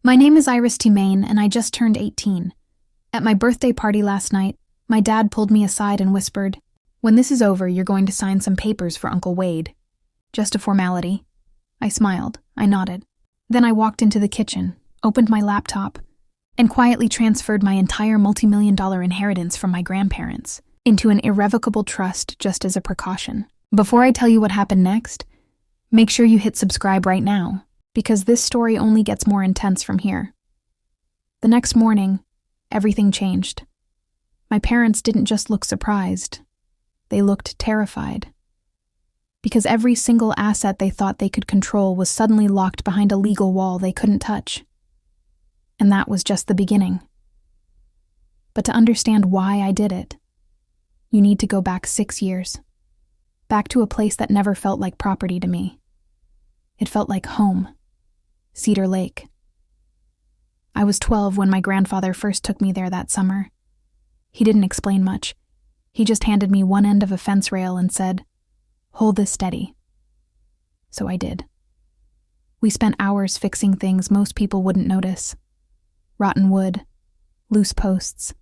My name is Iris Main, and I just turned 18. At my birthday party last night, my dad pulled me aside and whispered, "When this is over, you're going to sign some papers for Uncle Wade. Just a formality." I smiled. I nodded. Then I walked into the kitchen, opened my laptop, and quietly transferred my entire multi-million-dollar inheritance from my grandparents into an irrevocable trust just as a precaution. Before I tell you what happened next, make sure you hit subscribe right now, because this story only gets more intense from here. The next morning, everything changed. My parents didn't just look surprised. They looked terrified. Because every single asset they thought they could control was suddenly locked behind a legal wall they couldn't touch. And that was just the beginning. But to understand why I did it, you need to go back 6 years. Back to a place that never felt like property to me. It felt like home. Cedar Lake. I was 12 when my grandfather first took me there that summer. He didn't explain much. He just handed me one end of a fence rail and said, "Hold this steady." So I did. We spent hours fixing things most people wouldn't notice. Rotten wood, loose posts,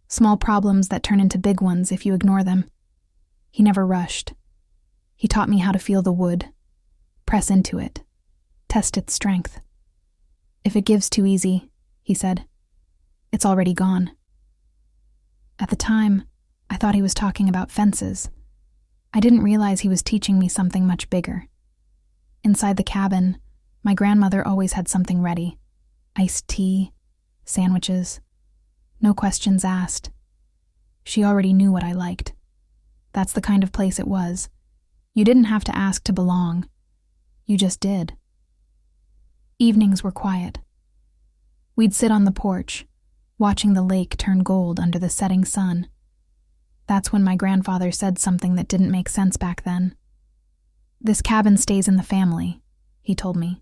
small problems that turn into big ones if you ignore them. He never rushed. He taught me how to feel the wood, press into it, test its strength. "If it gives too easy," he said, "it's already gone." At the time, I thought he was talking about fences. I didn't realize he was teaching me something much bigger. Inside the cabin, my grandmother always had something ready. Iced tea, sandwiches, no questions asked. She already knew what I liked. That's the kind of place it was. You didn't have to ask to belong. You just did. Evenings were quiet. We'd sit on the porch, watching the lake turn gold under the setting sun. That's when my grandfather said something that didn't make sense back then. "This cabin stays in the family," he told me.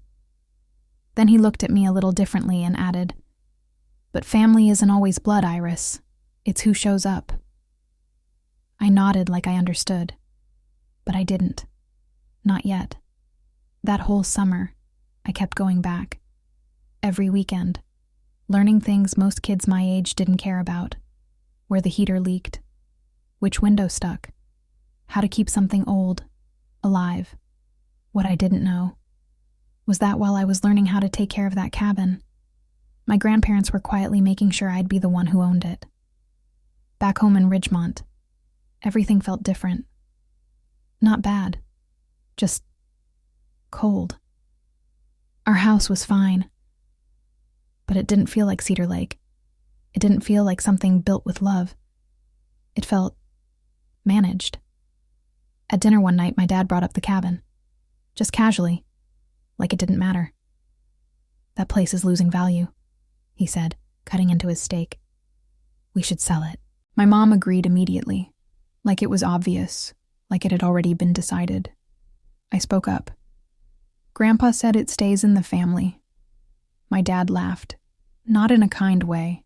Then he looked at me a little differently and added, "But family isn't always blood, Iris. It's who shows up." I nodded like I understood, but I didn't. Not yet. That whole summer, I kept going back. Every weekend, learning things most kids my age didn't care about. Where the heater leaked, which window stuck, how to keep something old, alive. What I didn't know was that while I was learning how to take care of that cabin, my grandparents were quietly making sure I'd be the one who owned it. Back home in Ridgemont, everything felt different. Not bad, just cold. Our house was fine, but it didn't feel like Cedar Lake. It didn't feel like something built with love. It felt managed. At dinner one night, my dad brought up the cabin, just casually, like it didn't matter. "That place is losing value," he said, cutting into his steak. "We should sell it." My mom agreed immediately, like it was obvious, like it had already been decided. I spoke up. "Grandpa said it stays in the family." My dad laughed, not in a kind way,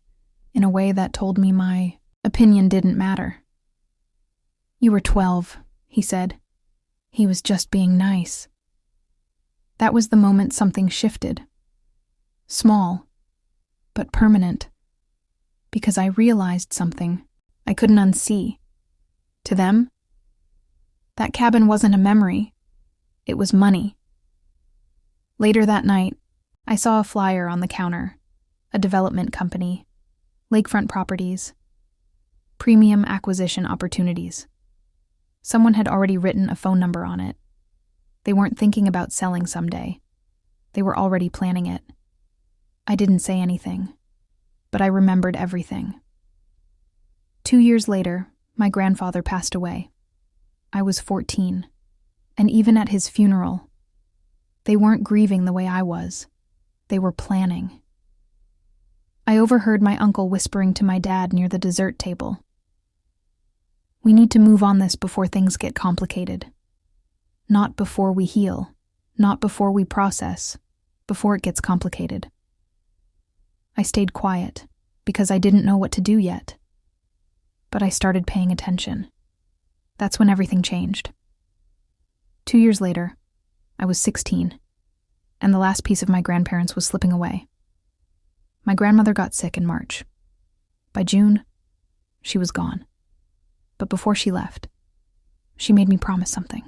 in a way that told me my opinion didn't matter. "You were 12, he said. He was just being nice. That was the moment something shifted. Small, but permanent. Because I realized something I couldn't unsee. To them, that cabin wasn't a memory. It was money. Later that night, I saw a flyer on the counter. A development company. Lakefront properties. Premium acquisition opportunities. Someone had already written a phone number on it. They weren't thinking about selling someday. They were already planning it. I didn't say anything, but I remembered everything. 2 years later, my grandfather passed away. I was 14, and even at his funeral, they weren't grieving the way I was. They were planning. I overheard my uncle whispering to my dad near the dessert table. "We need to move on this before things get complicated. Not before we heal, not before we process, before it gets complicated." I stayed quiet because I didn't know what to do yet. But I started paying attention. That's when everything changed. 2 years later, I was 16, and the last piece of my grandparents was slipping away. My grandmother got sick in March. By June, she was gone. But before she left, she made me promise something.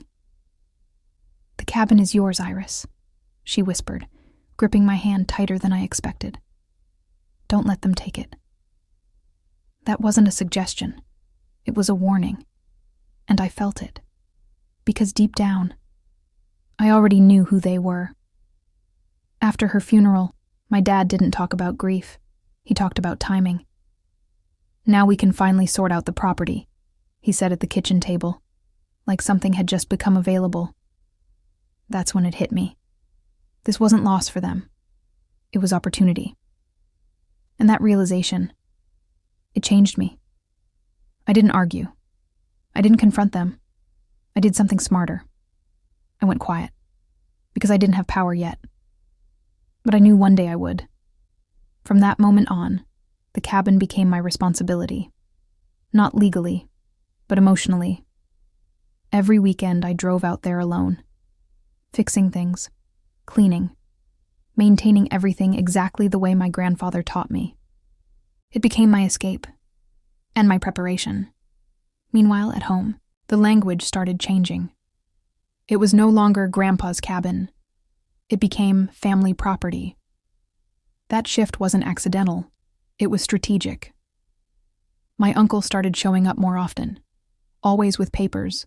"The cabin is yours, Iris," she whispered, gripping my hand tighter than I expected. "Don't let them take it." That wasn't a suggestion. It was a warning. And I felt it. Because deep down, I already knew who they were. After her funeral, my dad didn't talk about grief. He talked about timing. "Now we can finally sort out the property," he said at the kitchen table, like something had just become available. That's when it hit me. This wasn't loss for them. It was opportunity. And that realization, it changed me. I didn't argue. I didn't confront them. I did something smarter. I went quiet, because I didn't have power yet. But I knew one day I would. From that moment on, the cabin became my responsibility. Not legally, but emotionally. Every weekend I drove out there alone, fixing things, cleaning, maintaining everything exactly the way my grandfather taught me. It became my escape, and my preparation. Meanwhile, at home, the language started changing. It was no longer Grandpa's cabin. It became family property. That shift wasn't accidental. It was strategic. My uncle started showing up more often, always with papers,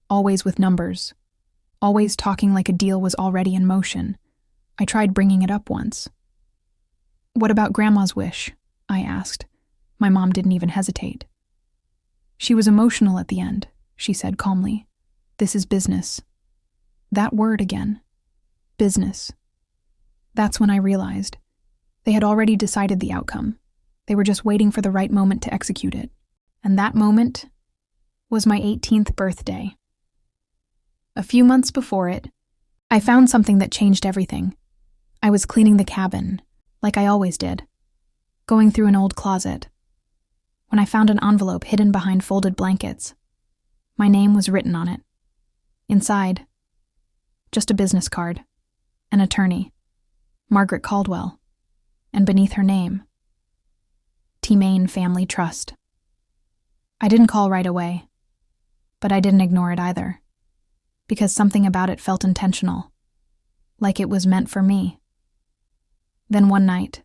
always with numbers, always talking like a deal was already in motion. I tried bringing it up once. "What about Grandma's wish?" I asked. My mom didn't even hesitate. "She was emotional at the end," she said calmly. "This is business." That word again. Business. That's when I realized they had already decided the outcome. They were just waiting for the right moment to execute it. And that moment was my 18th birthday. A few months before it, I found something that changed everything. I was cleaning the cabin, like I always did, going through an old closet, when I found an envelope hidden behind folded blankets. My name was written on it. Inside, just a business card, an attorney, Margaret Caldwell, and beneath her name, T-Main Family Trust. I didn't call right away, but I didn't ignore it either, because something about it felt intentional, like it was meant for me. Then one night,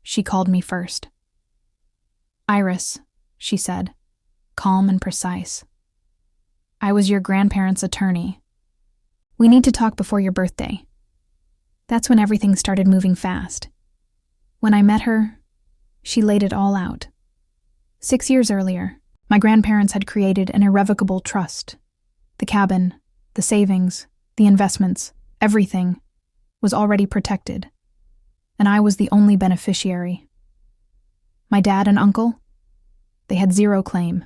she called me first. "Iris," she said, calm and precise. "I was your grandparents' attorney. We need to talk before your birthday." That's when everything started moving fast. When I met her, she laid it all out. 6 years earlier, my grandparents had created an irrevocable trust. The cabin, the savings, the investments, everything was already protected, and I was the only beneficiary. My dad and uncle, they had zero claim.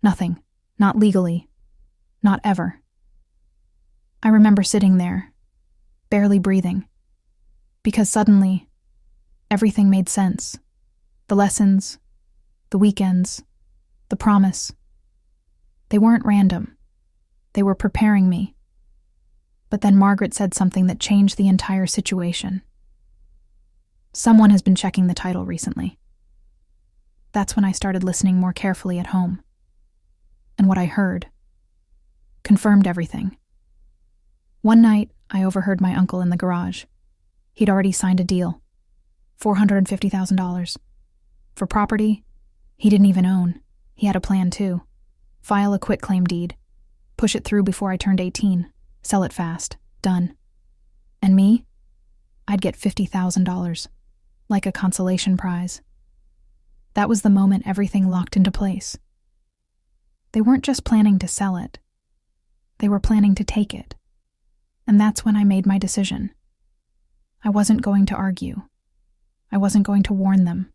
Nothing. Not legally. Not ever. I remember sitting there, barely breathing, because suddenly, everything made sense. The lessons, the weekends, the promise. They weren't random. They were preparing me. But then Margaret said something that changed the entire situation. "Someone has been checking the title recently." That's when I started listening more carefully at home. And what I heard confirmed everything. One night, I overheard my uncle in the garage. He'd already signed a deal. $450,000. For property he didn't even own. He had a plan too. File a quitclaim deed. Push it through before I turned 18. Sell it fast. Done. And me? I'd get $50,000. Like a consolation prize. That was the moment everything locked into place. They weren't just planning to sell it. They were planning to take it. And that's when I made my decision. I wasn't going to argue. I wasn't going to warn them.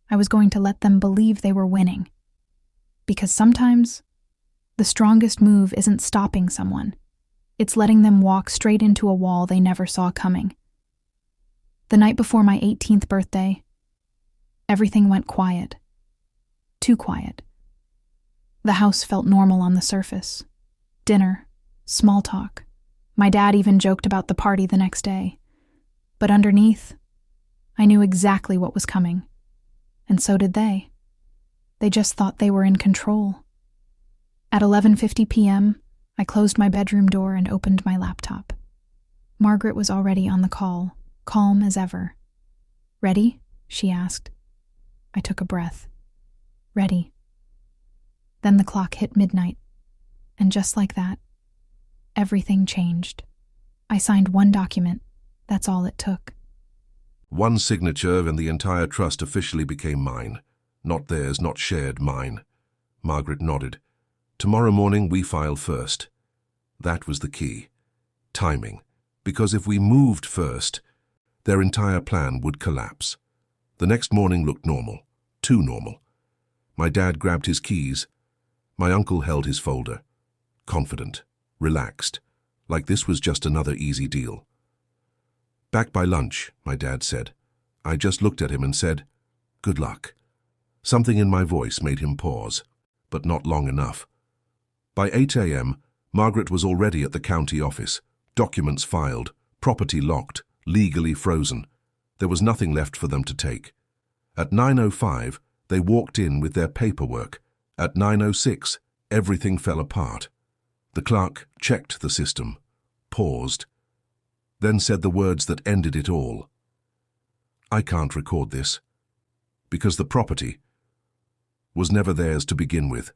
I was going to let them believe they were winning. Because sometimes, the strongest move isn't stopping someone. It's letting them walk straight into a wall they never saw coming. The night before my 18th birthday, everything went quiet. Too quiet. The house felt normal on the surface. Dinner, small talk. My dad even joked about the party the next day. But underneath, I knew exactly what was coming. And so did they. They just thought they were in control. At 11:50 p.m., I closed my bedroom door and opened my laptop. Margaret was already on the call, calm as ever. "Ready?" she asked. I took a breath. "Ready." Then the clock hit midnight, and just like that, everything changed. I signed one document. That's all it took. One signature and the entire trust officially became mine. Not theirs, not shared, mine. Margaret nodded. "Tomorrow morning we file first." That was the key. Timing. Because if we moved first, their entire plan would collapse. The next morning looked normal. Too normal. My dad grabbed his keys. My uncle held his folder. Confident. Relaxed. Like this was just another easy deal. "Back by lunch," my dad said. I just looked at him and said, "Good luck." Something in my voice made him pause, but not long enough. By 8 a.m., Margaret was already at the county office. Documents filed, property locked, legally frozen. There was nothing left for them to take. At 9:05, they walked in with their paperwork. At 9:06, everything fell apart. The clerk checked the system, paused, then said the words that ended it all. "I can't record this, because the property was never theirs to begin with,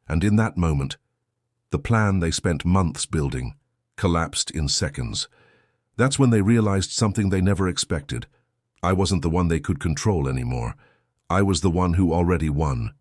and in that moment, the plan they spent months building collapsed in seconds. That's when they realized something they never expected. I wasn't the one they could control anymore. I was the one who already won.